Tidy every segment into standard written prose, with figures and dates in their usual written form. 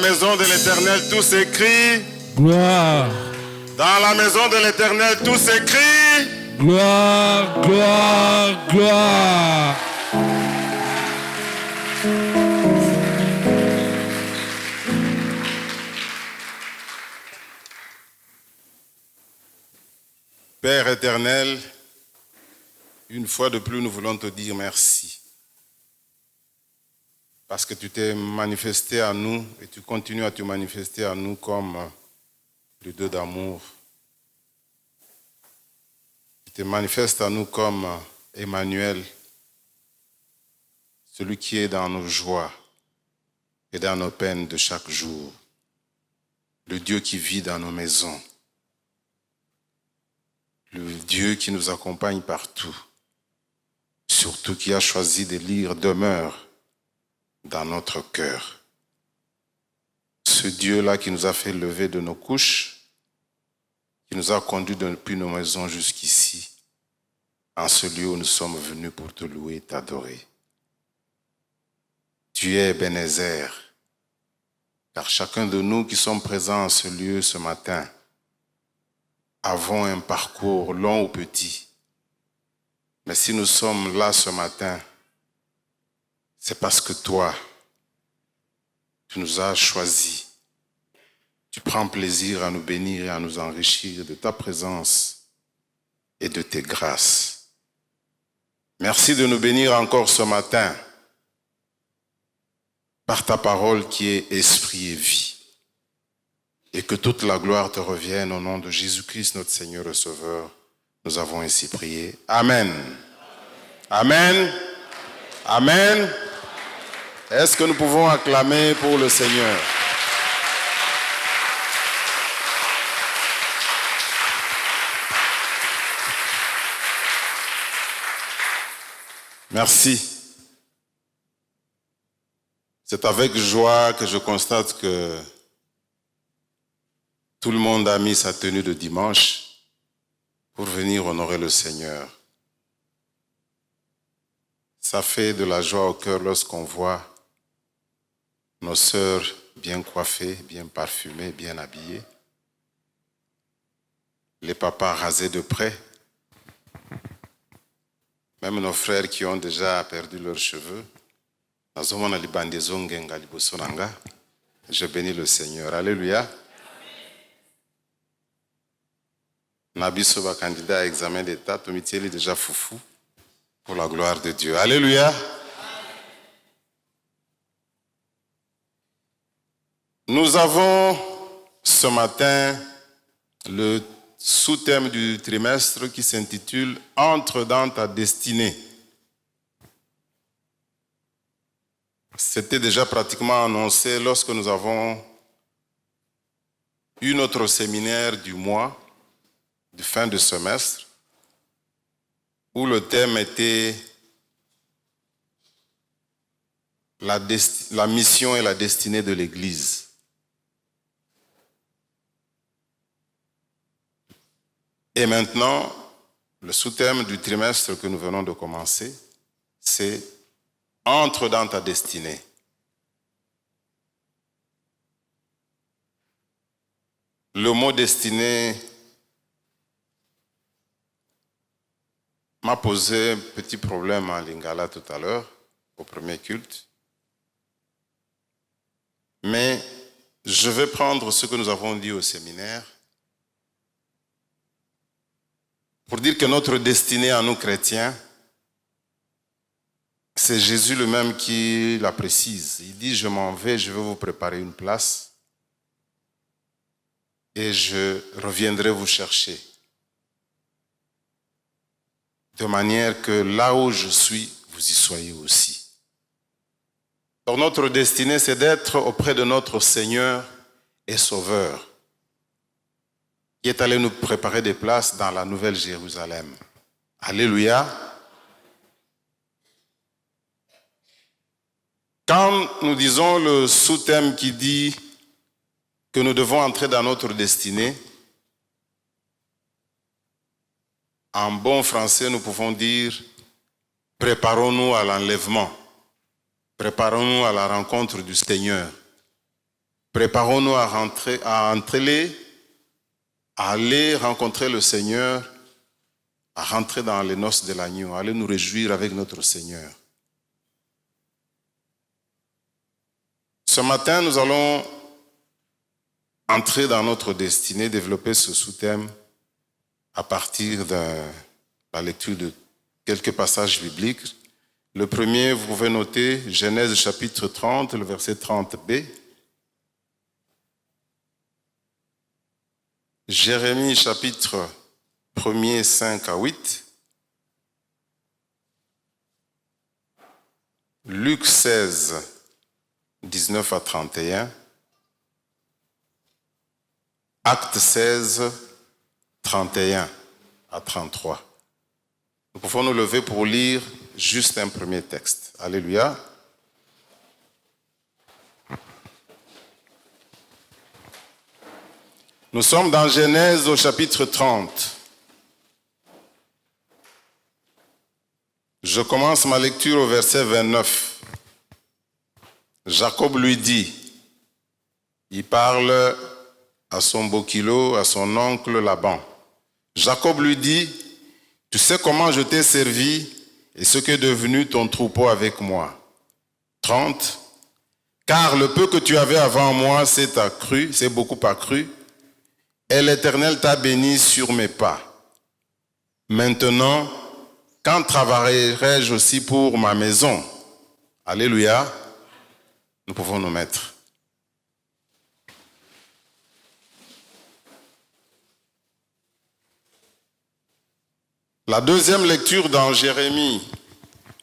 maison de l'Éternel, tout s'écrit. Gloire. Dans la maison de l'Éternel, tout s'écrit. Gloire, gloire, gloire. Père éternel, une fois de plus, nous voulons te dire merci. Parce que tu t'es manifesté à nous et tu continues à te manifester à nous comme le Dieu d'amour. Tu te manifestes à nous comme Emmanuel, celui qui est dans nos joies et dans nos peines de chaque jour. Le Dieu qui vit dans nos maisons. Le Dieu qui nous accompagne partout. Surtout qui a choisi de lire demeure dans notre cœur. Ce Dieu-là qui nous a fait lever de nos couches, qui nous a conduits depuis nos maisons jusqu'ici, en ce lieu où nous sommes venus pour te louer et t'adorer. Tu es Ebenezer, car chacun de nous qui sommes présents en ce lieu ce matin, avons un parcours long ou petit. Mais si nous sommes là ce matin, c'est parce que toi, tu nous as choisis. Tu prends plaisir à nous bénir et à nous enrichir de ta présence et de tes grâces. Merci de nous bénir encore ce matin par ta parole qui est esprit et vie. Et que toute la gloire te revienne au nom de Jésus-Christ, notre Seigneur et Sauveur. Nous avons ainsi prié. Amen. Amen. Amen. Est-ce que nous pouvons acclamer pour le Seigneur? Merci. C'est avec joie que je constate que tout le monde a mis sa tenue de dimanche pour venir honorer le Seigneur. Ça fait de la joie au cœur lorsqu'on voit nos sœurs bien coiffées, bien parfumées, bien habillées. Les papas rasés de près. Même nos frères qui ont déjà perdu leurs cheveux. Je bénis le Seigneur. Alléluia. Nabiso va candidat à examen d'état, Tomitiel est déjà foufou pour la gloire de Dieu. Alléluia. Nous avons ce matin le sous-thème du trimestre qui s'intitule « Entre dans ta destinée ». C'était déjà pratiquement annoncé lorsque nous avons eu notre séminaire du mois, de fin de semestre, où le thème était la mission et la destinée de l'Église. Et maintenant, le sous-thème du trimestre que nous venons de commencer, c'est « Entre dans ta destinée ». Le mot « destinée » m'a posé un petit problème en lingala tout à l'heure, au premier culte. Mais je vais prendre ce que nous avons dit au séminaire pour dire que notre destinée à nous chrétiens, c'est Jésus lui-même qui la précise. Il dit, je m'en vais, je vais vous préparer une place et je reviendrai vous chercher. De manière que là où je suis, vous y soyez aussi. Donc notre destinée, c'est d'être auprès de notre Seigneur et Sauveur, qui est allé nous préparer des places dans la Nouvelle Jérusalem. Alléluia. Quand nous disons le sous-thème qui dit que nous devons entrer dans notre destinée, en bon français, nous pouvons dire « Préparons-nous à l'enlèvement, préparons-nous à la rencontre du Seigneur ». Préparons-nous à aller rencontrer le Seigneur, à rentrer dans les noces de l'agneau, à aller nous réjouir avec notre Seigneur. Ce matin, nous allons entrer dans notre destinée, développer ce sous-thème à partir de la lecture de quelques passages bibliques. Le premier, vous pouvez noter Genèse chapitre 30, le verset 30b. Jérémie chapitre 1er, 5 à 8. Luc 16, 19 à 31. Acte 16, 31 à 33. Nous pouvons nous lever pour lire juste un premier texte. Alléluia. Nous sommes dans Genèse au chapitre 30. Je commence ma lecture au verset 29. Jacob lui dit, il parle à son beau kilo, à son oncle Laban. Jacob lui dit, tu sais comment je t'ai servi et ce qu'est devenu ton troupeau avec moi. 30. Car le peu que tu avais avant moi s'est beaucoup accru, et l'Éternel t'a béni sur mes pas. Maintenant, quand travaillerai-je aussi pour ma maison? Alléluia. Nous pouvons nous mettre. La deuxième lecture dans Jérémie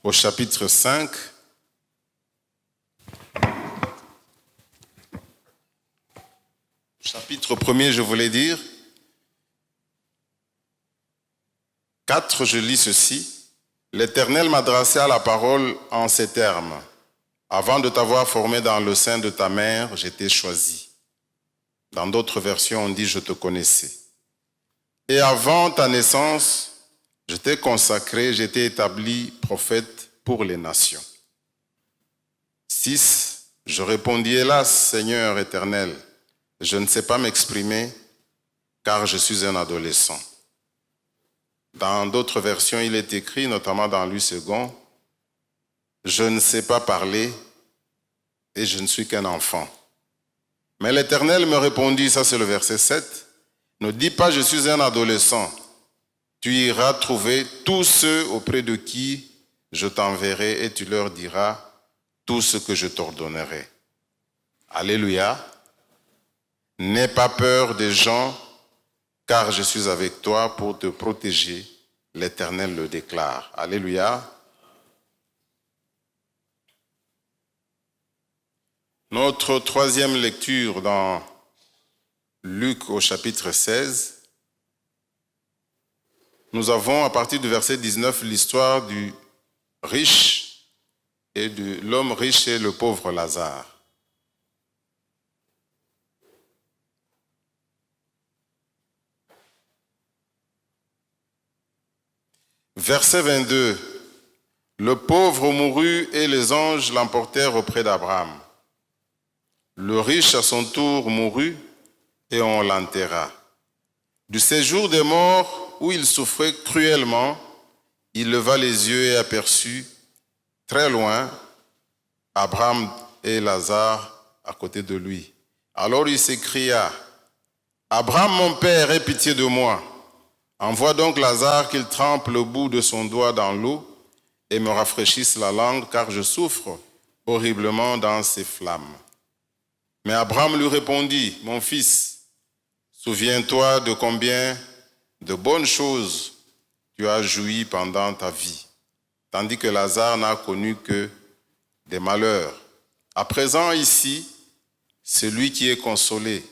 au chapitre 5. Chapitre 1er, je voulais dire. 4, je lis ceci. L'Éternel m'adressa la parole en ces termes. Avant de t'avoir formé dans le sein de ta mère, je t'ai choisi. Dans d'autres versions, on dit je te connaissais. Et avant ta naissance, je t'ai consacré, je t'ai établi prophète pour les nations. 6. Je répondis, hélas, Seigneur éternel, je ne sais pas m'exprimer, car je suis un adolescent. Dans d'autres versions, il est écrit, notamment dans Louis II, je ne sais pas parler et je ne suis qu'un enfant. Mais l'Éternel me répondit, ça c'est le verset 7, ne dis pas je suis un adolescent, tu iras trouver tous ceux auprès de qui je t'enverrai et tu leur diras tout ce que je t'ordonnerai. Alléluia. N'aie pas peur des gens, car je suis avec toi pour te protéger. L'Éternel le déclare. Alléluia. Notre troisième lecture dans Luc au chapitre 16. Nous avons à partir du verset 19 l'histoire du riche et de l'homme riche et le pauvre Lazare. Verset 22. Le pauvre mourut et les anges l'emportèrent auprès d'Abraham. Le riche à son tour mourut et on l'enterra. Du séjour des morts où il souffrait cruellement, il leva les yeux et aperçut très loin Abraham et Lazare à côté de lui. Alors il s'écria, « Abraham, mon père, aie pitié de moi. Envoie donc Lazare qu'il trempe le bout de son doigt dans l'eau et me rafraîchisse la langue, car je souffre horriblement dans ces flammes. » Mais Abraham lui répondit, « Mon fils, souviens-toi de combien de bonnes choses tu as joui pendant ta vie, tandis que Lazare n'a connu que des malheurs. À présent ici, c'est lui qui est consolé,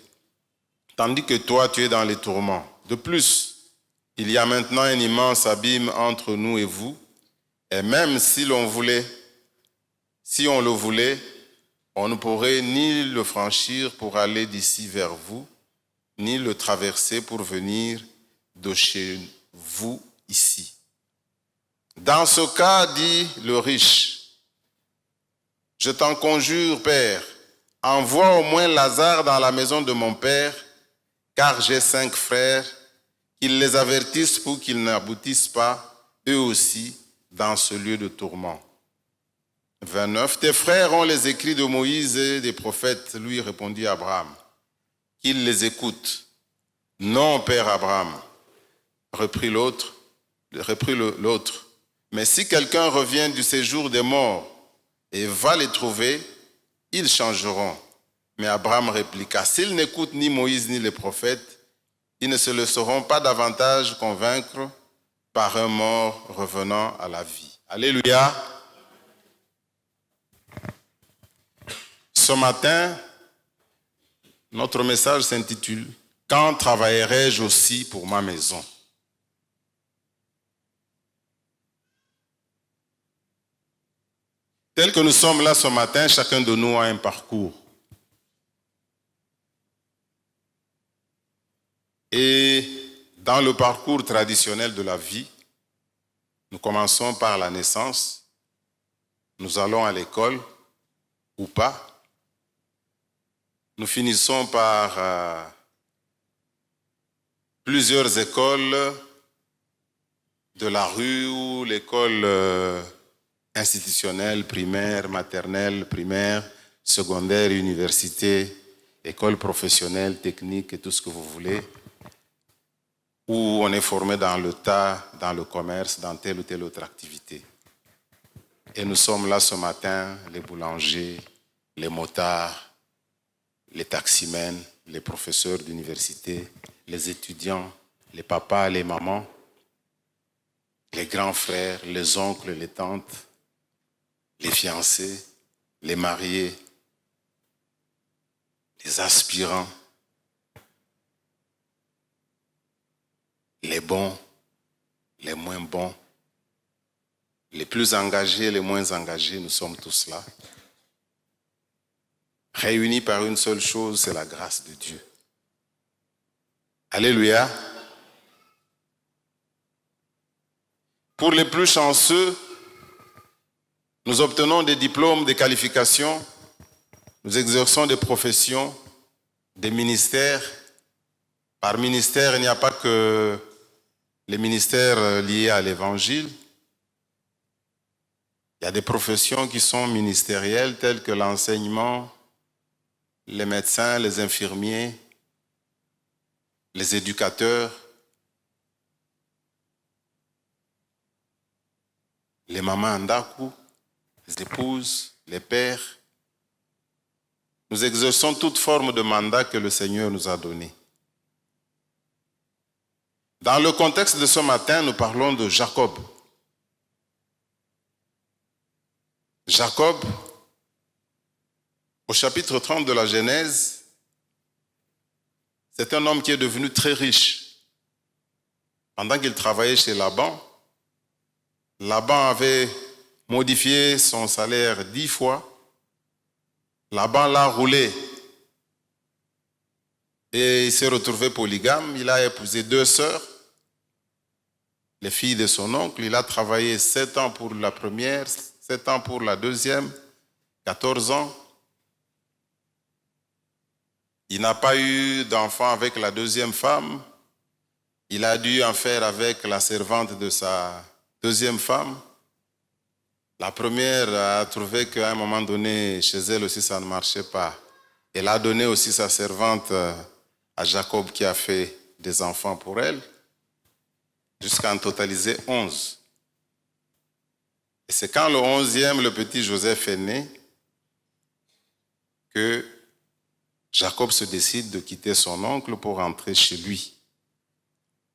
tandis que toi tu es dans les tourments. De plus, il y a maintenant un immense abîme entre nous et vous, et même si on le voulait, on ne pourrait ni le franchir pour aller d'ici vers vous, ni le traverser pour venir de chez vous ici. Dans ce cas, dit le riche, je t'en conjure, Père, envoie au moins Lazare dans la maison de mon père, car j'ai 5 frères, qu'ils les avertissent pour qu'ils n'aboutissent pas, eux aussi, dans ce lieu de tourment. 29. Tes frères ont les écrits de Moïse et des prophètes, lui répondit Abraham. Qu'ils les écoutent. Non, père Abraham, reprit l'autre. Mais si quelqu'un revient du séjour des morts et va les trouver, ils changeront. Mais Abraham répliqua, s'ils n'écoutent ni Moïse ni les prophètes, ils ne se laisseront pas davantage convaincre par un mort revenant à la vie. Alléluia. Ce matin, notre message s'intitule « Quand travaillerai-je aussi pour ma maison ?» Tel que nous sommes là ce matin, chacun de nous a un parcours. Et dans le parcours traditionnel de la vie, nous commençons par la naissance, nous allons à l'école ou pas, nous finissons par plusieurs écoles de la rue ou l'école institutionnelle, primaire, maternelle, primaire, secondaire, université, école professionnelle, technique et tout ce que vous voulez, où on est formé dans le tas, dans le commerce, dans telle ou telle autre activité. Et nous sommes là ce matin, les boulangers, les motards, les taximens, les professeurs d'université, les étudiants, les papas, les mamans, les grands frères, les oncles, les tantes, les fiancés, les mariés, les aspirants, les bons, les moins bons, les plus engagés, les moins engagés, nous sommes tous là. Réunis par une seule chose, c'est la grâce de Dieu. Alléluia. Pour les plus chanceux, nous obtenons des diplômes, des qualifications, nous exerçons des professions, des ministères. Par ministère, il n'y a pas que les ministères liés à l'évangile. Il y a des professions qui sont ministérielles telles que l'enseignement, les médecins, les infirmiers, les éducateurs, les mamans ndaku, les épouses, les pères. Nous exerçons toute forme de mandat que le Seigneur nous a donné. Dans le contexte de ce matin, nous parlons de Jacob. Jacob, au chapitre 30 de la Genèse, c'est un homme qui est devenu très riche. Pendant qu'il travaillait chez Laban, Laban avait modifié son salaire 10 fois. Laban l'a roulé et il s'est retrouvé polygame. Il a épousé 2 sœurs, les filles de son oncle. Il a travaillé 7 ans pour la première, 7 ans pour la deuxième, 14 ans. Il n'a pas eu d'enfant avec la deuxième femme. Il a dû en faire avec la servante de sa deuxième femme. La première a trouvé qu'à un moment donné, chez elle aussi, ça ne marchait pas. Elle a donné aussi sa servante à Jacob qui a fait des enfants pour elle, jusqu'à en totaliser 11. Et c'est quand le 11e, le petit Joseph est né, que Jacob se décide de quitter son oncle pour rentrer chez lui,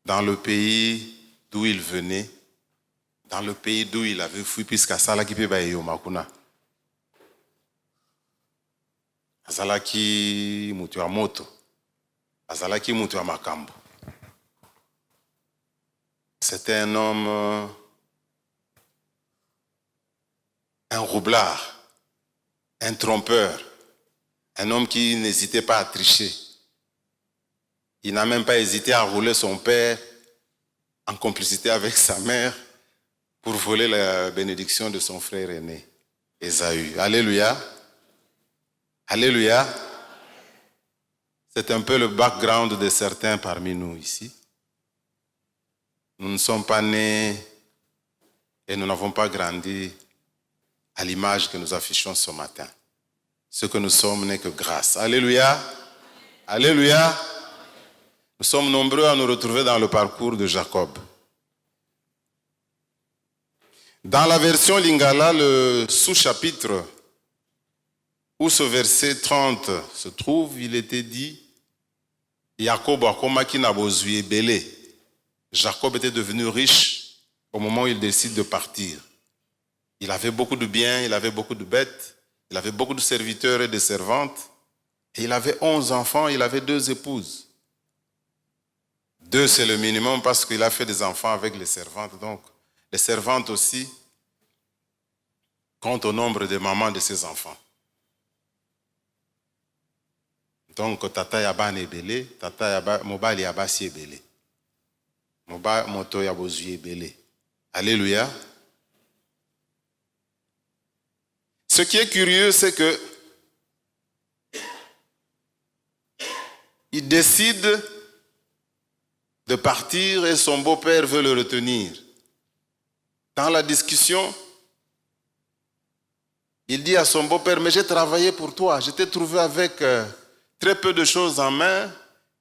dans le pays d'où il venait, dans le pays d'où il avait fui, puisqu'à Salaki Pebayo Makuna. Azalaki Mutua Moto, Azalaki Mutua Makambo. C'était un homme, un roublard, un trompeur, un homme qui n'hésitait pas à tricher. Il n'a même pas hésité à rouler son père en complicité avec sa mère pour voler la bénédiction de son frère aîné, Ésaü. Alléluia. Alléluia. C'est un peu le background de certains parmi nous ici. Nous ne sommes pas nés et nous n'avons pas grandi à l'image que nous affichons ce matin. Ce que nous sommes n'est que grâce. Alléluia. Alléluia. Nous sommes nombreux à nous retrouver dans le parcours de Jacob. Dans la version Lingala, le sous-chapitre où ce verset 30 se trouve, il était dit Jacob Jacob était devenu riche au moment où il décide de partir. Il avait beaucoup de biens, il avait beaucoup de bêtes, il avait beaucoup de serviteurs et de servantes. Et il avait 11 enfants, il avait 2 épouses. 2, c'est le minimum parce qu'il a fait des enfants avec les servantes. Donc, les servantes aussi comptent au nombre des mamans de ses enfants. Donc, tata yaba nebele, tata yaba mobali yaba si ebele. Moba moto yabo zui ebele. Alléluia. Ce qui est curieux, c'est que il décide de partir et son beau-père veut le retenir. Dans la discussion, il dit à son beau-père, mais j'ai travaillé pour toi, je t'ai trouvé avec très peu de choses en main,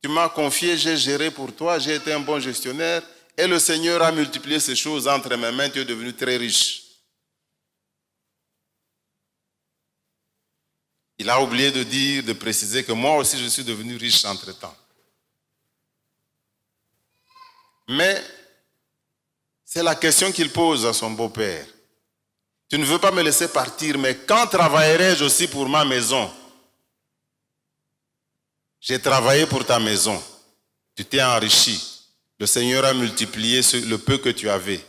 tu m'as confié, j'ai géré pour toi, j'ai été un bon gestionnaire et le Seigneur a multiplié ces choses entre mes mains, tu es devenu très riche. Il a oublié de dire, de préciser que moi aussi je suis devenu riche entre-temps. Mais c'est la question qu'il pose à son beau-père. Tu ne veux pas me laisser partir, mais quand travaillerai-je aussi pour ma maison? J'ai travaillé pour ta maison. Tu t'es enrichi. Le Seigneur a multiplié le peu que tu avais.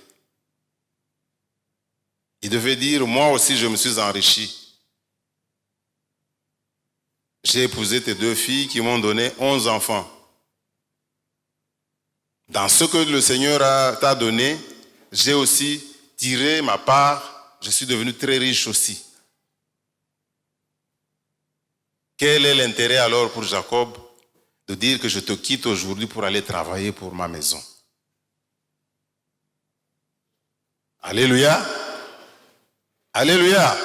Il devait dire, moi aussi je me suis enrichi. J'ai épousé tes 2 filles qui m'ont donné 11 enfants. Dans ce que le Seigneur t'a donné, j'ai aussi tiré ma part. Je suis devenu très riche aussi. Quel est l'intérêt alors pour Jacob de dire que je te quitte aujourd'hui pour aller travailler pour ma maison? Alléluia. Alléluia.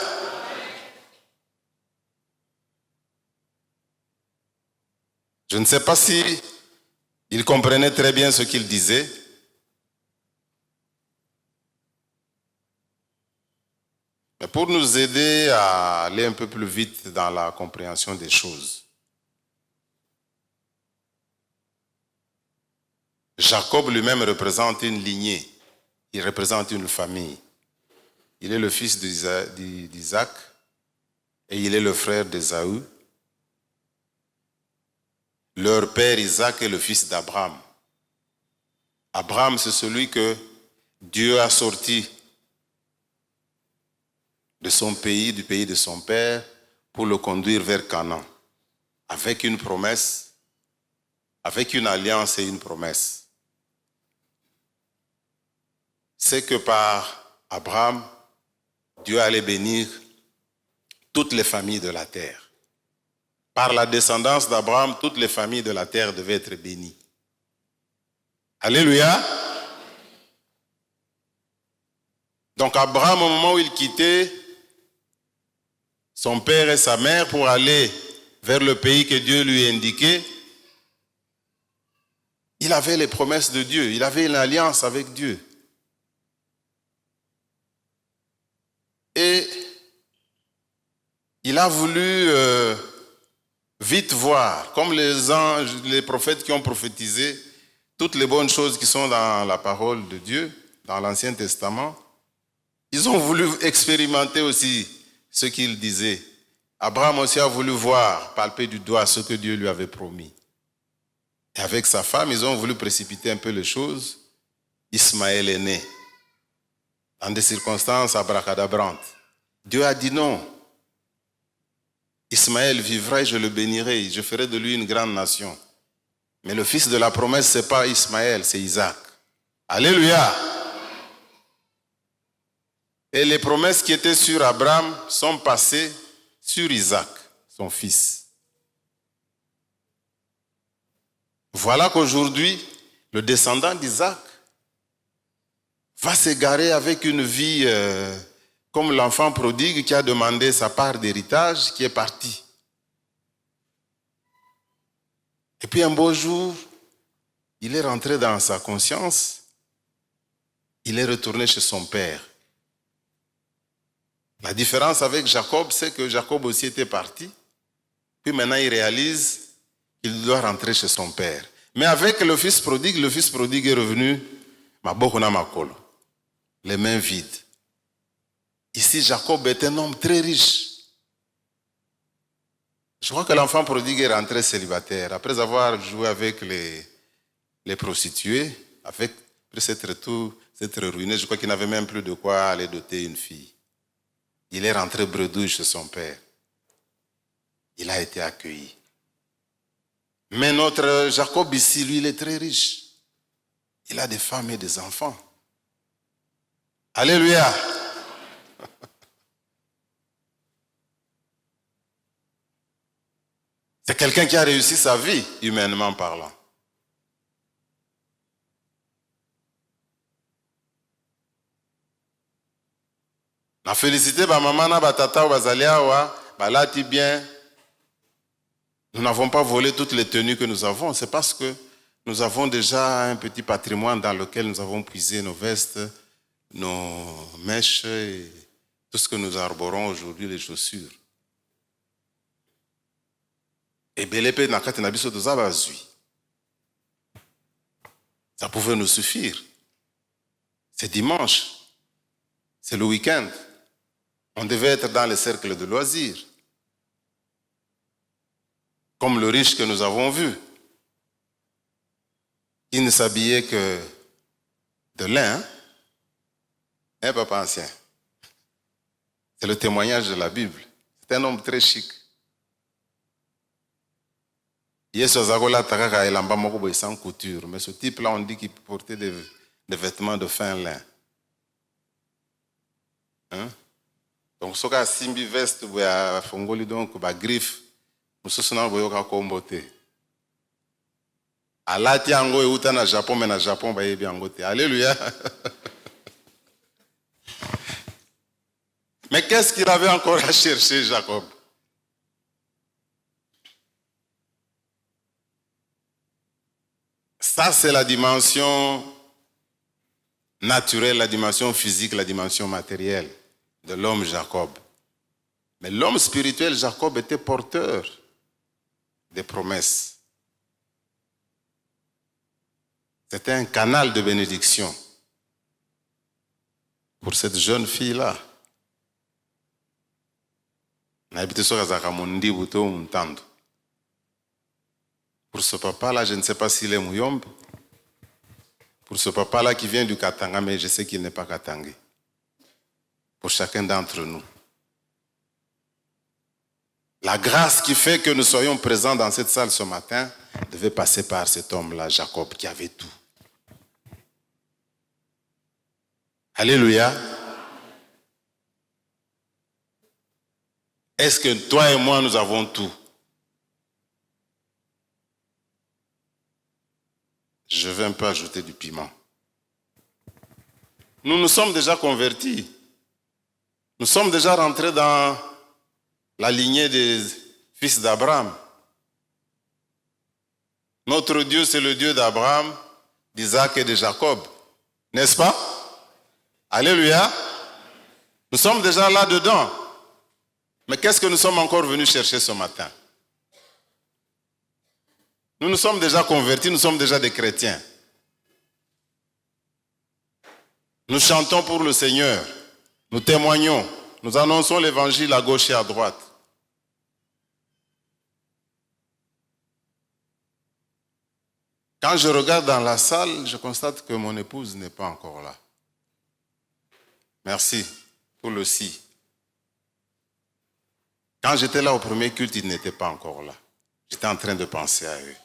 Je ne sais pas si il comprenait très bien ce qu'il disait. Mais pour nous aider à aller un peu plus vite dans la compréhension des choses, Jacob lui-même représente une lignée, il représente une famille. Il est le fils d'Isaac et il est le frère d'Ésaü. Leur père Isaac est le fils d'Abraham. Abraham, c'est celui que Dieu a sorti de son pays, du pays de son père, pour le conduire vers Canaan, avec une promesse, avec une alliance et une promesse. C'est que par Abraham, Dieu allait bénir toutes les familles de la terre. Par la descendance d'Abraham, toutes les familles de la terre devaient être bénies. Alléluia. Donc Abraham, au moment où il quittait son père et sa mère pour aller vers le pays que Dieu lui indiquait, il avait les promesses de Dieu, il avait une alliance avec Dieu. Et il a voulu vite voir, comme les anges, les prophètes qui ont prophétisé toutes les bonnes choses qui sont dans la parole de Dieu, dans l'Ancien Testament, ils ont voulu expérimenter aussi ce qu'il disait. Abraham aussi a voulu voir, palper du doigt ce que Dieu lui avait promis. Et avec sa femme, ils ont voulu précipiter un peu les choses. Ismaël est né dans des circonstances abracadabrantes. Dieu a dit non. Ismaël vivra et je le bénirai, je ferai de lui une grande nation. Mais le fils de la promesse, ce n'est pas Ismaël, c'est Isaac. Alléluia. Et les promesses qui étaient sur Abraham sont passées sur Isaac, son fils. Voilà qu'aujourd'hui, le descendant d'Isaac va s'égarer avec une vie comme l'enfant prodigue qui a demandé sa part d'héritage, qui est parti. Et puis un beau jour, il est rentré dans sa conscience, il est retourné chez son père. La différence avec Jacob, c'est que Jacob aussi était parti, puis maintenant il réalise qu'il doit rentrer chez son père. Mais avec le fils prodigue est revenu, les mains vides. Ici, Jacob est un homme très riche. Je crois que l'enfant prodigue est rentré célibataire. Après avoir joué avec les prostituées, après s'être ruiné, je crois qu'il n'avait même plus de quoi aller doter une fille. Il est rentré bredouille chez son père. Il a été accueilli. Mais notre Jacob ici, lui, il est très riche. Il a des femmes et des enfants. Alléluia. C'est quelqu'un qui a réussi sa vie, humainement parlant. La félicité, maman, tata, balati bien. Nous n'avons pas volé toutes les tenues que nous avons. C'est parce que nous avons déjà un petit patrimoine dans lequel nous avons puisé nos vestes, nos mèches et tout ce que nous arborons aujourd'hui, les chaussures. Et Belepe Nakati Nabiso de Zabazui. Ça pouvait nous suffire. C'est dimanche. C'est le week-end. On devait être dans les cercles de loisirs. Comme le riche que nous avons vu. Il ne s'habillait que de lin. Hein, papa ancien? C'est le témoignage de la Bible. C'est un homme très chic. Sans couture. Mais ce type-là, on dit qu'il portait des vêtements de fin lin. Hein? Donc, ce cas simbi veste, fongoli donc, griffe, mususuna boyoka kombote. Alati ango e uta na Japon, mais na Japon ba yebi angote. Alléluia. Mais qu'est-ce qu'il avait encore à chercher, Jacob? Ça, c'est la dimension naturelle, la dimension physique, la dimension matérielle de l'homme Jacob. Mais l'homme spirituel, Jacob, était porteur des promesses. C'était un canal de bénédiction pour cette jeune fille-là. Pour ce papa-là, je ne sais pas s'il est Mouyombe. Pour ce papa-là qui vient du Katanga, mais je sais qu'il n'est pas Katangé. Pour chacun d'entre nous. La grâce qui fait que nous soyons présents dans cette salle ce matin devait passer par cet homme-là, Jacob, qui avait tout. Alléluia. Est-ce que toi et moi, nous avons tout? Je vais un peu ajouter du piment. Nous nous sommes déjà convertis. Nous sommes déjà rentrés dans la lignée des fils d'Abraham. Notre Dieu, c'est le Dieu d'Abraham, d'Isaac et de Jacob. N'est-ce pas? Alléluia. Nous sommes déjà là-dedans. Mais qu'est-ce que nous sommes encore venus chercher ce matin? Nous nous sommes déjà convertis, nous sommes déjà des chrétiens. Nous chantons pour le Seigneur. Nous témoignons. Nous annonçons l'évangile à gauche et à droite. Quand je regarde dans la salle, je constate que mon épouse n'est pas encore là. Merci pour le si. Quand j'étais là au premier culte, il n'était pas encore là. J'étais en train de penser à eux.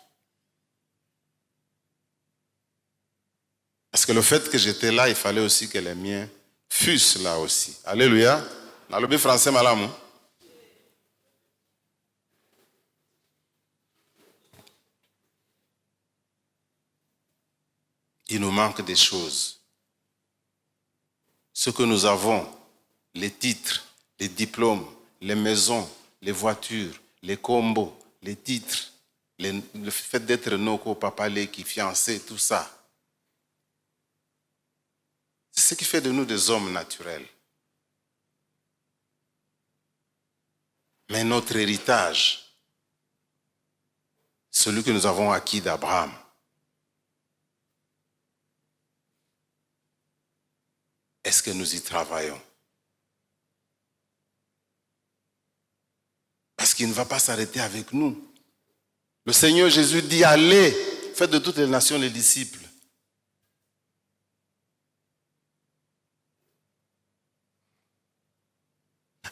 Parce que le fait que j'étais là, il fallait aussi que les miens fussent là aussi. Alléluia. Dans le français, madame. il nous manque des choses. Ce que nous avons, les titres, les diplômes, les maisons, les voitures, les combos, les titres, le fait d'être noko, papalé, qui fiancé, tout ça. C'est ce qui fait de nous des hommes naturels. Mais notre héritage, celui que nous avons acquis d'Abraham, est-ce que nous y travaillons? Parce qu'il ne va pas s'arrêter avec nous. Le Seigneur Jésus dit, allez, faites de toutes les nations les disciples.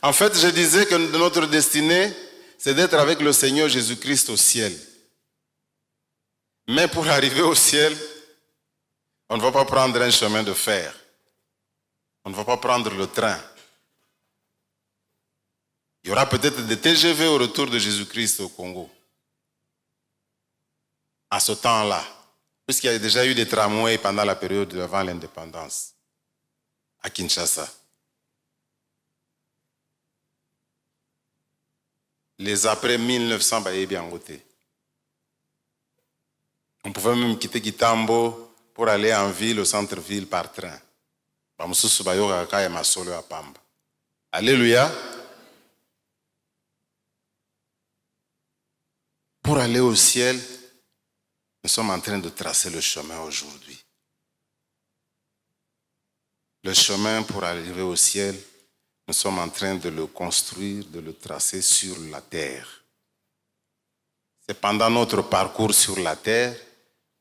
En fait, je disais que notre destinée, c'est d'être avec le Seigneur Jésus-Christ au ciel. Mais pour arriver au ciel, on ne va pas prendre un chemin de fer. On ne va pas prendre le train. Il y aura peut-être des TGV au retour de Jésus-Christ au Congo. À ce temps-là, puisqu'il y a déjà eu des tramways pendant la période avant l'indépendance, à Kinshasa. Les après 1900, on pouvait même quitter Kitambo pour aller en ville, au centre-ville, par train. Alléluia. Pour aller au ciel, nous sommes en train de tracer le chemin aujourd'hui. Le chemin pour arriver au ciel, nous sommes en train de le construire, de le tracer sur la terre. C'est pendant notre parcours sur la terre,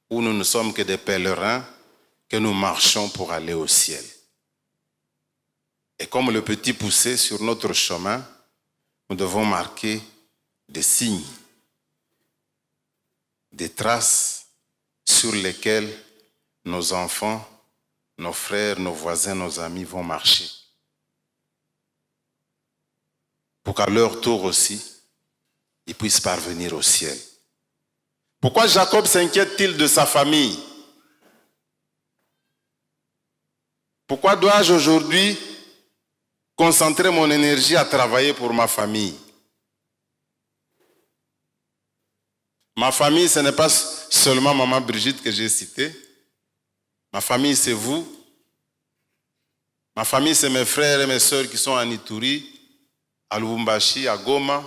où nous ne sommes que des pèlerins, que nous marchons pour aller au ciel. Et comme le petit poussé sur notre chemin, nous devons marquer des signes, des traces sur lesquelles nos enfants, nos frères, nos voisins, nos amis vont marcher. Pour qu'à leur tour aussi, ils puissent parvenir au ciel. Pourquoi Jacob s'inquiète-t-il de sa famille? Pourquoi dois-je aujourd'hui concentrer mon énergie à travailler pour ma famille? Ma famille, ce n'est pas seulement maman Brigitte que j'ai citée. Ma famille, c'est vous. Ma famille, c'est mes frères et mes sœurs qui sont à Ituri, à Lubumbashi, à Goma,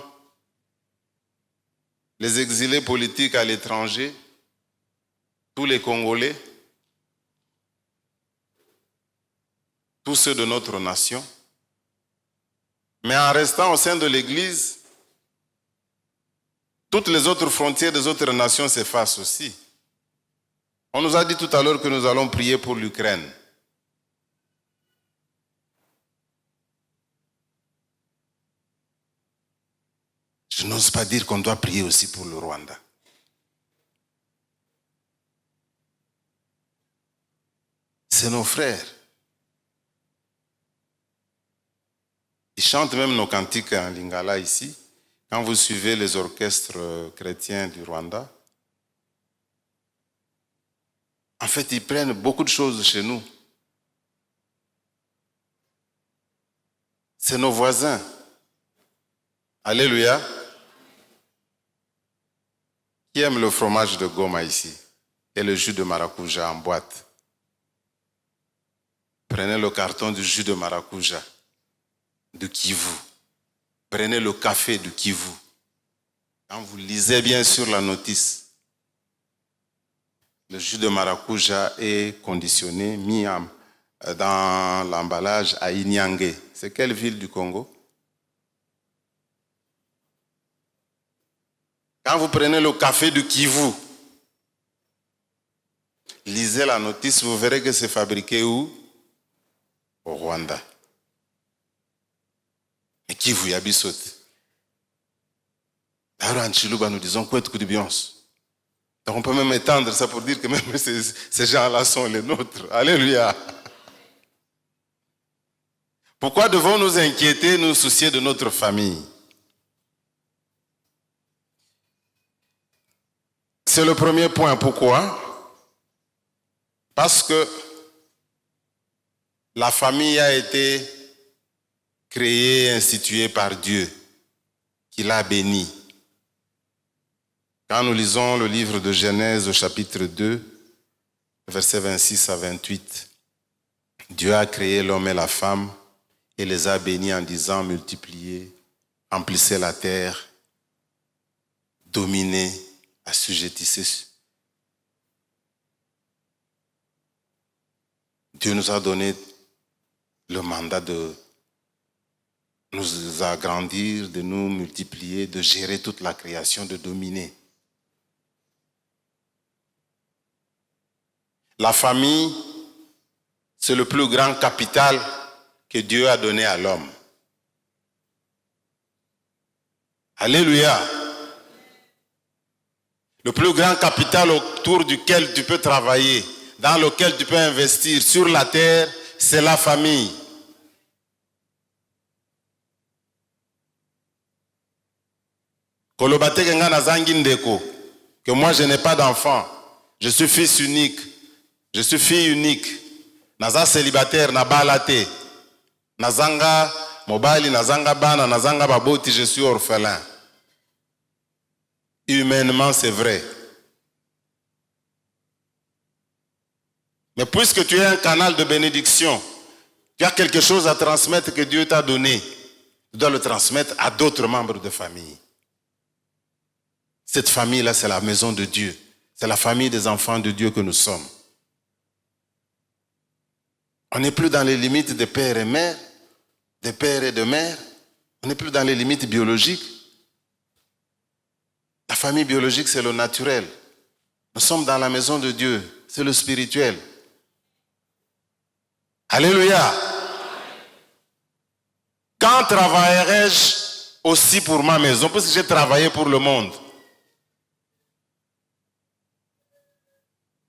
les exilés politiques à l'étranger, tous les Congolais, tous ceux de notre nation. Mais en restant au sein de l'Église, toutes les autres frontières des autres nations s'effacent aussi. On nous a dit tout à l'heure que nous allons prier pour l'Ukraine. Je n'ose pas dire qu'on doit prier aussi pour le Rwanda. C'est nos frères. Ils chantent même nos cantiques en lingala ici. Quand vous suivez les orchestres chrétiens du Rwanda, en fait, ils prennent beaucoup de choses de chez nous. C'est nos voisins. Alléluia. Qui aime le fromage de Goma ici et le jus de maracuja en boîte? Prenez le carton du jus de maracuja de Kivu. Prenez le café de Kivu. Quand vous lisez bien sur la notice, le jus de maracuja est conditionné, mis dans l'emballage à Inyangé. C'est quelle ville du Congo? Quand vous prenez le café de Kivu, lisez la notice, vous verrez que c'est fabriqué où? Au Rwanda. Mais Kivu Yabisot. D'ailleurs, en Chiluba, nous disons quoi de bien. Donc on peut même étendre ça pour dire que même ces gens-là sont les nôtres. Alléluia. Pourquoi devons nous inquiéter, nous soucier de notre famille? C'est le premier point. Pourquoi? Parce que la famille a été créée, instituée par Dieu, qui l'a bénie. Quand nous lisons le livre de Genèse au chapitre 2, versets 26 à 28, Dieu a créé l'homme et la femme et les a bénis en disant: multipliez, remplissez la terre, dominez, assujettissez. Dieu nous a donné le mandat de nous agrandir, de nous multiplier, de gérer toute la création, de dominer. La famille, c'est le plus grand capital que Dieu a donné à l'homme. Alléluia. Le plus grand capital autour duquel tu peux travailler, dans lequel tu peux investir sur la terre, c'est la famille. Que moi je n'ai pas d'enfant, je suis fils unique, je suis fille unique, naza célibataire, nabalate, nazanga mobile, nazanga bana, nazanga baboti, je suis orphelin. Humainement, c'est vrai. Mais puisque tu es un canal de bénédiction, tu as quelque chose à transmettre que Dieu t'a donné, tu dois le transmettre à d'autres membres de famille. Cette famille-là, c'est la maison de Dieu. C'est la famille des enfants de Dieu que nous sommes. On n'est plus dans les limites de père et mère, de père et de mère. On n'est plus dans les limites biologiques. La famille biologique, c'est le naturel. Nous sommes dans la maison de Dieu. C'est le spirituel. Alléluia. Quand travaillerai-je aussi pour ma maison? Parce que j'ai travaillé pour le monde.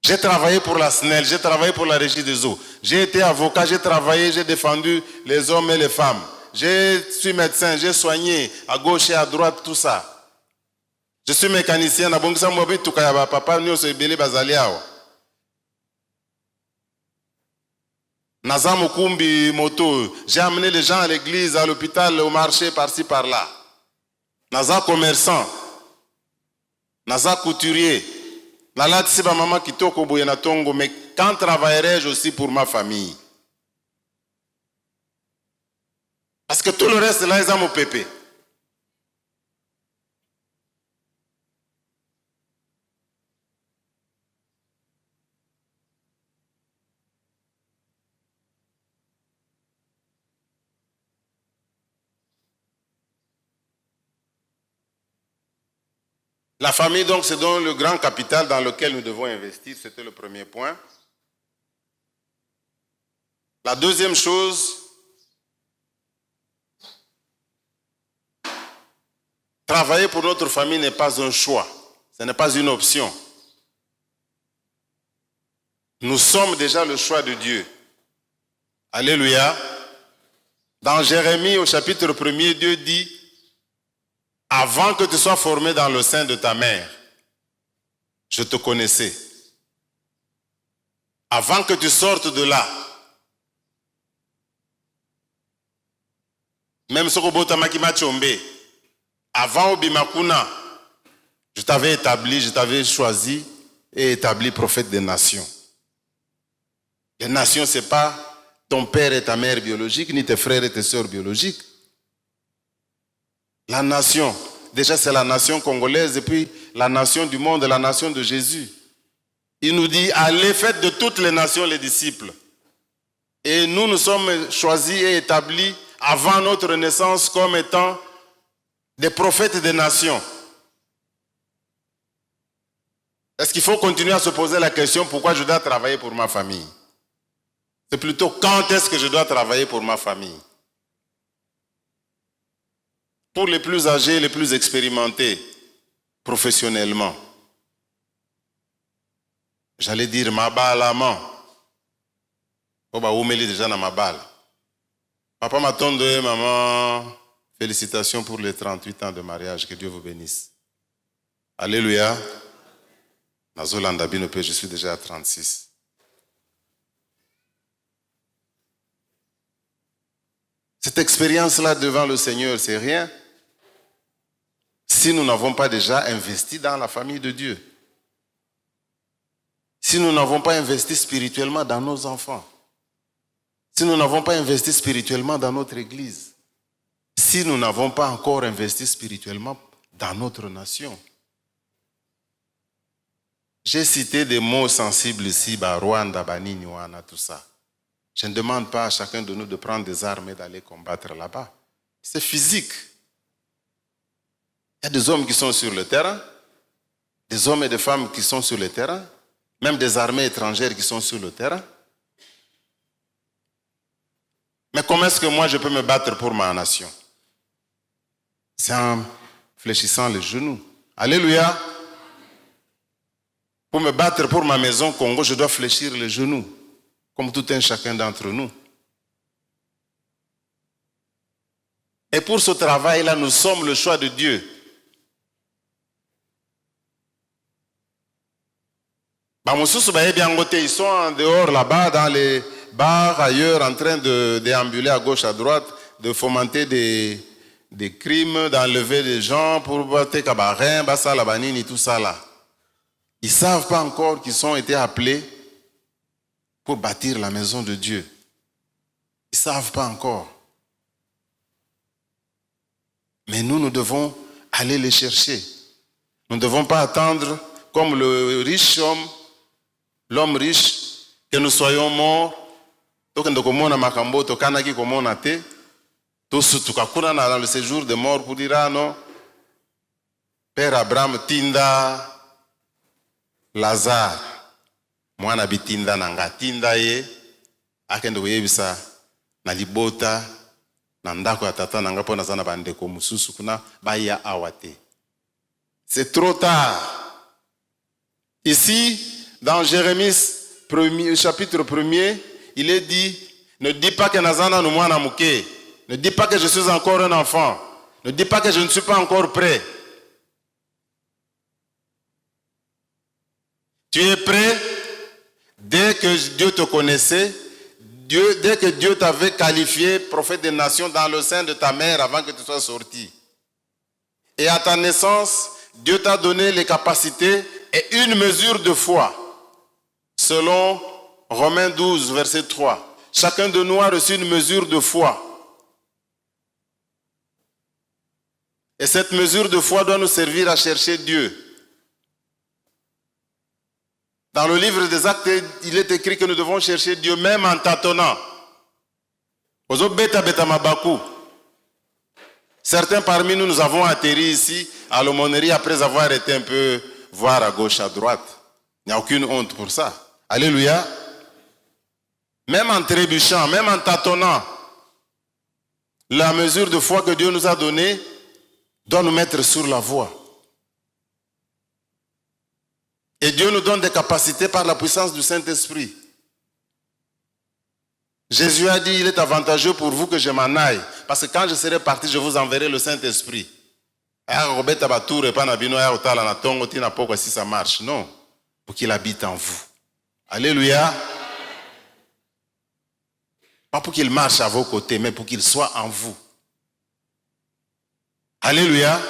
J'ai travaillé pour la SNEL, j'ai travaillé pour la Régie des eaux. J'ai été avocat, j'ai travaillé, j'ai défendu les hommes et les femmes. Je suis médecin, j'ai soigné à gauche et à droite, tout ça. Je suis mécanicien. Nazam Okumbi moto. J'ai amené les gens à l'église, à l'hôpital, au marché, par-ci, par-là. Naza commerçant. Naza couturier. Mais quand travaillerai-je aussi pour ma famille? Parce que tout le reste là, ils ont mon pépé. La famille, donc, c'est donc le grand capital dans lequel nous devons investir. C'était le premier point. La deuxième chose, travailler pour notre famille n'est pas un choix. Ce n'est pas une option. Nous sommes déjà le choix de Dieu. Alléluia. Dans Jérémie, au chapitre 1er, Dieu dit: avant que tu sois formé dans le sein de ta mère, je te connaissais. Avant que tu sortes de là, même Sokobota Makima Chombe, avant Obimakuna, je t'avais établi, je t'avais choisi et établi prophète des nations. Les nations, ce n'est pas ton père et ta mère biologiques, ni tes frères et tes sœurs biologiques. La nation, déjà c'est la nation congolaise et puis la nation du monde, la nation de Jésus. Il nous dit: allez, faites de toutes les nations les disciples. Et nous sommes choisis et établis avant notre naissance comme étant des prophètes des nations. Est-ce qu'il faut continuer à se poser la question: pourquoi je dois travailler pour ma famille? C'est plutôt: quand est-ce que je dois travailler pour ma famille? Pour les plus âgés, les plus expérimentés professionnellement, j'allais dire mabalaman. Oba oumeli déjà dans ma balle. Papa m'attendait, maman, félicitations pour les 38 ans de mariage, que Dieu vous bénisse. Alléluia. Nazo Landabino, je suis déjà à 36. Cette expérience-là devant le Seigneur, c'est rien si nous n'avons pas déjà investi dans la famille de Dieu. Si nous n'avons pas investi spirituellement dans nos enfants. Si nous n'avons pas investi spirituellement dans notre église. Si nous n'avons pas encore investi spirituellement dans notre nation. J'ai cité des mots sensibles ici, Rwanda, Banini, Wana, tout ça. Je ne demande pas à chacun de nous de prendre des armes et d'aller combattre là-bas. C'est physique. Il y a des hommes qui sont sur le terrain, des hommes et des femmes qui sont sur le terrain, même des armées étrangères qui sont sur le terrain. Mais comment est-ce que moi je peux me battre pour ma nation? C'est en fléchissant les genoux. Alléluia. Pour me battre pour ma maison Congo, je dois fléchir les genoux, comme tout un chacun d'entre nous. Et pour ce travail-là, nous sommes le choix de Dieu. Ils sont en dehors là-bas, dans les bars, ailleurs, en train de déambuler à gauche, à droite, de fomenter des crimes, d'enlever des gens pour battre Kabarin, Bassa, Labanini, tout ça là. Ils ne savent pas encore qu'ils ont été appelés pour bâtir la maison de Dieu. Ils ne savent pas encore. Mais nous devons aller les chercher. Nous ne devons pas attendre, comme le riche homme, l'homme riche, que nous soyons morts. Dans le séjour de mort pour dire, ah non, Père Abraham tinda Lazare, moi na bitinda nanga tinda ye, akende koyebisa na libota na ndako ya tata nanga pona zana bandeko mususu kuna baya awate. C'est trop tard. Ici, dans Jérémie chapitre 1er, il est dit, ne dis pas que nazana no mwana muke, ne dis pas que je suis encore un enfant, ne dis pas que je ne suis pas encore prêt. Tu es prêt dès que Dieu te connaissait, dès que Dieu t'avait qualifié prophète des nations dans le sein de ta mère avant que tu sois sorti. Et à ta naissance, Dieu t'a donné les capacités et une mesure de foi. Selon Romains 12, verset 3. Chacun de nous a reçu une mesure de foi. Et cette mesure de foi doit nous servir à chercher Dieu. Dans le livre des Actes, il est écrit que nous devons chercher Dieu même en tâtonnant. Certains parmi nous avons atterri ici à l'aumônerie après avoir été un peu voir à gauche, à droite. Il n'y a aucune honte pour ça. Alléluia. Même en trébuchant, même en tâtonnant, la mesure de foi que Dieu nous a donnée doit nous mettre sur la voie. Et Dieu nous donne des capacités par la puissance du Saint-Esprit. Jésus a dit, il est avantageux pour vous que je m'en aille. Parce que quand je serai parti, je vous enverrai le Saint-Esprit. Si ça marche, non. Pour qu'il habite en vous. Alléluia. Pas pour qu'il marche à vos côtés, mais pour qu'il soit en vous. Alléluia.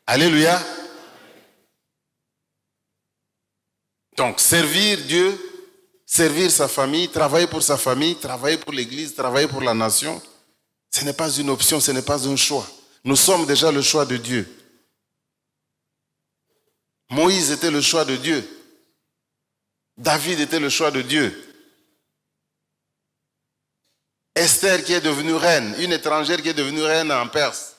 Alléluia. Donc, servir Dieu, servir sa famille, travailler pour sa famille, travailler pour l'Église, travailler pour la nation, ce n'est pas une option, ce n'est pas un choix. Nous sommes déjà le choix de Dieu. Moïse était le choix de Dieu. David était le choix de Dieu. Esther qui est devenue reine, une étrangère qui est devenue reine en Perse.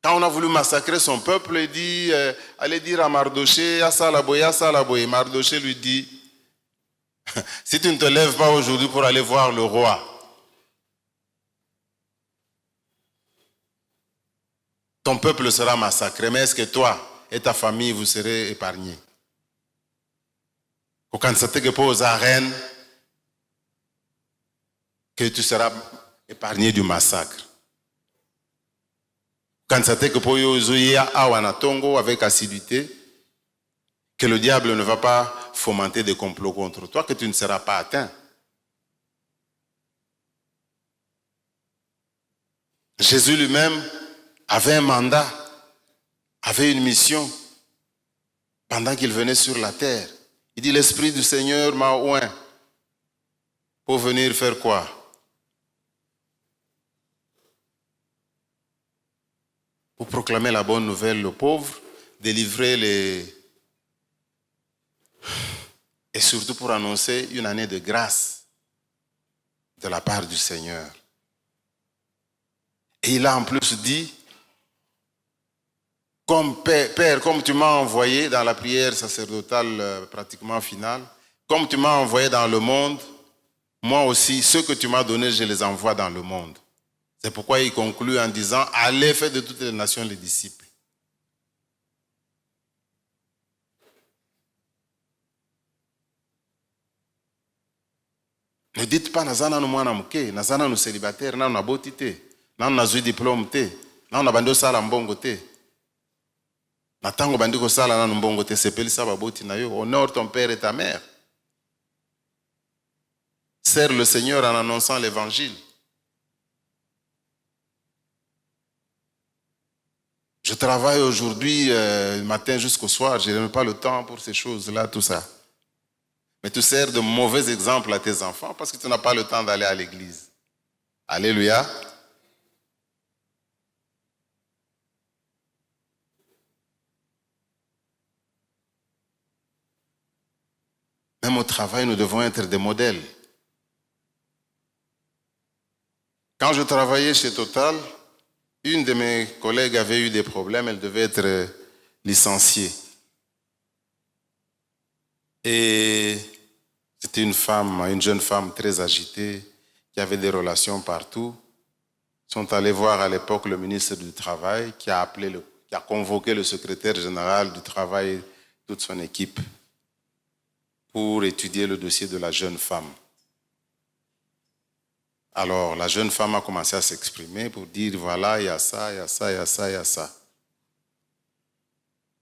Quand on a voulu massacrer son peuple, il dit, allez dire à Mardoché, Assalaboye. Mardoché lui dit, si tu ne te lèves pas aujourd'hui pour aller voir le roi, ton peuple sera massacré. Mais est-ce que toi et ta famille, vous serez épargnés? Quand tu poses à reine, que tu seras épargné du massacre. Quand ça te que avec assiduité, que le diable ne va pas fomenter des complots contre toi, que tu ne seras pas atteint. Jésus lui-même avait un mandat, avait une mission pendant qu'il venait sur la terre. Il dit, l'Esprit du Seigneur m'a oint pour venir faire quoi? Pour proclamer la bonne nouvelle aux pauvres, délivrer les... et surtout pour annoncer une année de grâce de la part du Seigneur. Et il a en plus dit, comme Père, comme tu m'as envoyé dans la prière sacerdotale pratiquement finale, comme tu m'as envoyé dans le monde, moi aussi, ceux que tu m'as donnés, je les envoie dans le monde. C'est pourquoi il conclut en disant, allez, faites de toutes les nations les disciples. Ne dites pas, nazana no mwana muke, nazana no célibataire, na naboti te, na nazui diplôme te, na nabando sala mbongo te. Na tango bandiko sala na mbongo te, sepelisa baboti na yo, honore ton père et ta mère. Sers le Seigneur en annonçant l'évangile. Je travaille aujourd'hui, du matin jusqu'au soir, je n'ai pas le temps pour ces choses-là, tout ça. Mais tu sers de mauvais exemple à tes enfants parce que tu n'as pas le temps d'aller à l'église. Alléluia. Même au travail, nous devons être des modèles. Quand je travaillais chez Total, une de mes collègues avait eu des problèmes, elle devait être licenciée. Et c'était une femme, une jeune femme très agitée, qui avait des relations partout. Ils sont allés voir à l'époque le ministre du Travail, qui a convoqué le secrétaire général du Travail, toute son équipe, pour étudier le dossier de la jeune femme. Alors, la jeune femme a commencé à s'exprimer pour dire, voilà, il y a ça, il y a ça, il y a ça, il y a ça.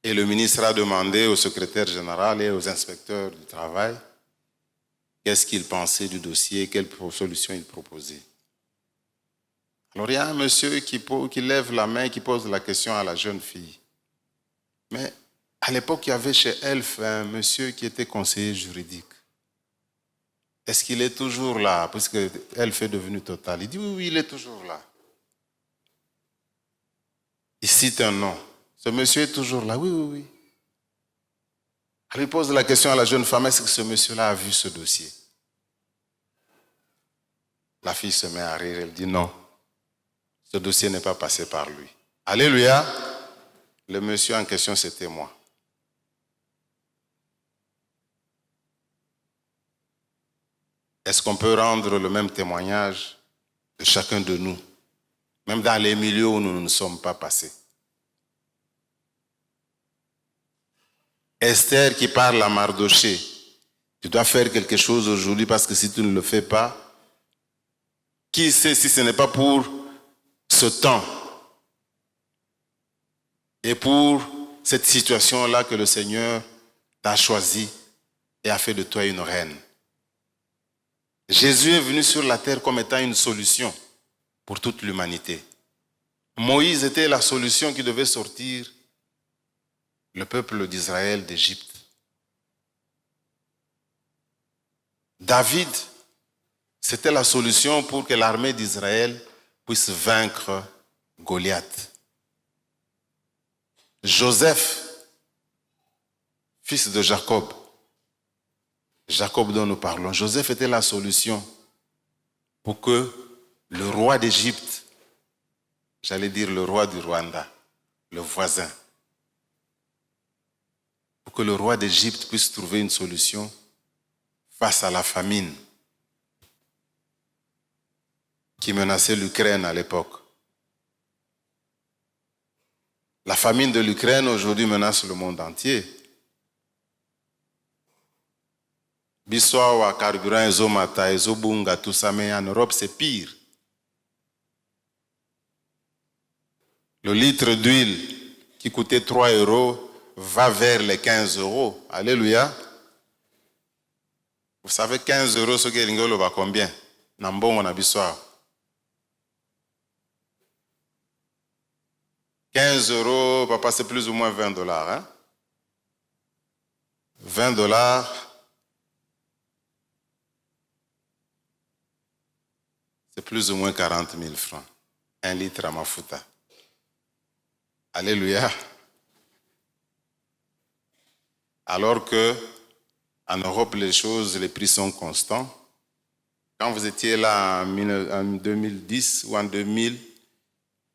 Et le ministre a demandé au secrétaire général et aux inspecteurs du travail qu'est-ce qu'ils pensaient du dossier, quelle solution ils proposaient. Alors, il y a un monsieur qui lève la main et qui pose la question à la jeune fille. Mais à l'époque, il y avait chez Elf un monsieur qui était conseiller juridique. Est-ce qu'il est toujours là, puisque Elf est devenu Total? Il dit oui, il est toujours là. Il cite un nom. Ce monsieur est toujours là. Oui, oui, oui. Elle lui pose la question à la jeune femme, est-ce que ce monsieur-là a vu ce dossier? La fille se met à rire, elle dit non. Ce dossier n'est pas passé par lui. Alléluia. Le monsieur en question, c'était moi. Est-ce qu'on peut rendre le même témoignage de chacun de nous, même dans les milieux où nous ne sommes pas passés? Esther qui parle à Mardoché, tu dois faire quelque chose aujourd'hui parce que si tu ne le fais pas, qui sait si ce n'est pas pour ce temps et pour cette situation-là que le Seigneur t'a choisi et a fait de toi une reine. Jésus est venu sur la terre comme étant une solution pour toute l'humanité. Moïse était la solution qui devait sortir le peuple d'Israël d'Égypte. David, c'était la solution pour que l'armée d'Israël puisse vaincre Goliath. Joseph, fils de Jacob, Jacob dont nous parlons, Joseph était la solution pour que le roi d'Égypte, j'allais dire le roi du Rwanda, le voisin, pour que le roi d'Égypte puisse trouver une solution face à la famine qui menaçait l'Ukraine à l'époque. La famine de l'Ukraine aujourd'hui menace le monde entier. Biswawa, carburant, ezomata, ezobunga, tout ça, mais en Europe c'est pire. Le litre d'huile qui coûtait 3 € va vers les 15 €. Alléluia. Vous savez 15 € ce que l'ingolo va combien? Nambongo na biswawa. 15 €, papa, c'est plus ou moins 20 $. Hein? 20 $, c'est plus ou moins 40 000 francs. 1 litre à mafuta. Alléluia. Alors que en Europe, les prix sont constants. Quand vous étiez là en 2010 ou en 2000,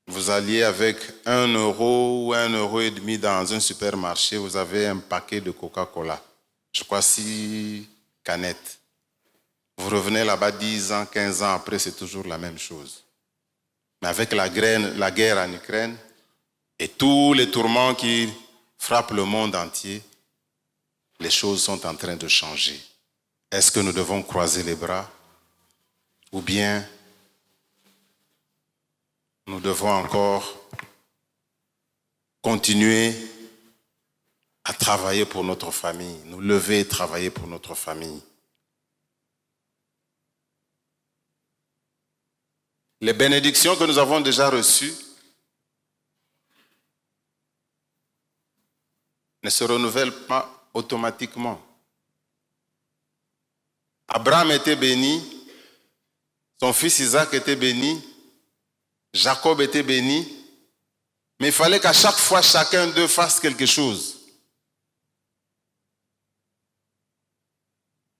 vous alliez avec 1 € ou 1,5 € dans un supermarché, vous avez un paquet de Coca-Cola. Je crois 6 canettes. Vous revenez là-bas 10 ans, 15 ans après, c'est toujours la même chose. Mais avec la guerre en Ukraine et tous les tourments qui frappent le monde entier, les choses sont en train de changer. Est-ce que nous devons croiser les bras ou bien nous devons encore continuer à travailler pour notre famille, nous lever et travailler pour notre famille? Les bénédictions que nous avons déjà reçues ne se renouvellent pas automatiquement. Abraham était béni, son fils Isaac était béni, Jacob était béni, mais il fallait qu'à chaque fois, chacun d'eux fasse quelque chose.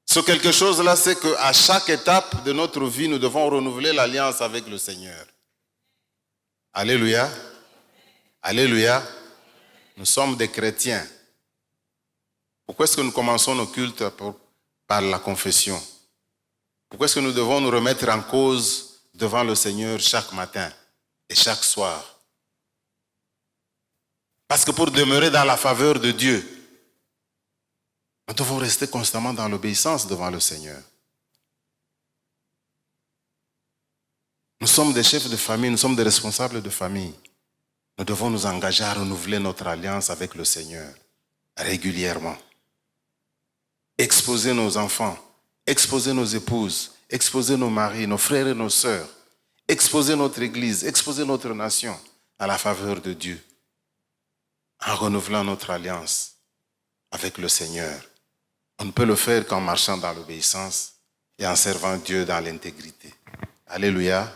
Ce quelque chose-là, c'est qu'à chaque étape de notre vie, nous devons renouveler l'alliance avec le Seigneur. Alléluia. Alléluia. Nous sommes des chrétiens. Pourquoi est-ce que nous commençons nos cultes par la confession? Pourquoi est-ce que nous devons nous remettre en cause devant le Seigneur chaque matin et chaque soir? Parce que pour demeurer dans la faveur de Dieu, nous devons rester constamment dans l'obéissance devant le Seigneur. Nous sommes des chefs de famille, nous sommes des responsables de famille. Nous devons nous engager à renouveler notre alliance avec le Seigneur régulièrement. Exposer nos enfants, exposer nos épouses, exposer nos maris, nos frères et nos sœurs, exposer notre Église, exposer notre nation à la faveur de Dieu, en renouvelant notre alliance avec le Seigneur. On ne peut le faire qu'en marchant dans l'obéissance et en servant Dieu dans l'intégrité. Alléluia.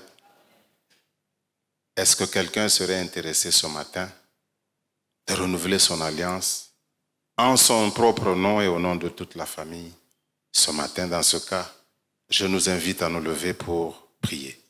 Est-ce que quelqu'un serait intéressé ce matin de renouveler son alliance en son propre nom et au nom de toute la famille? Ce matin, dans ce cas, je nous invite à nous lever pour prier.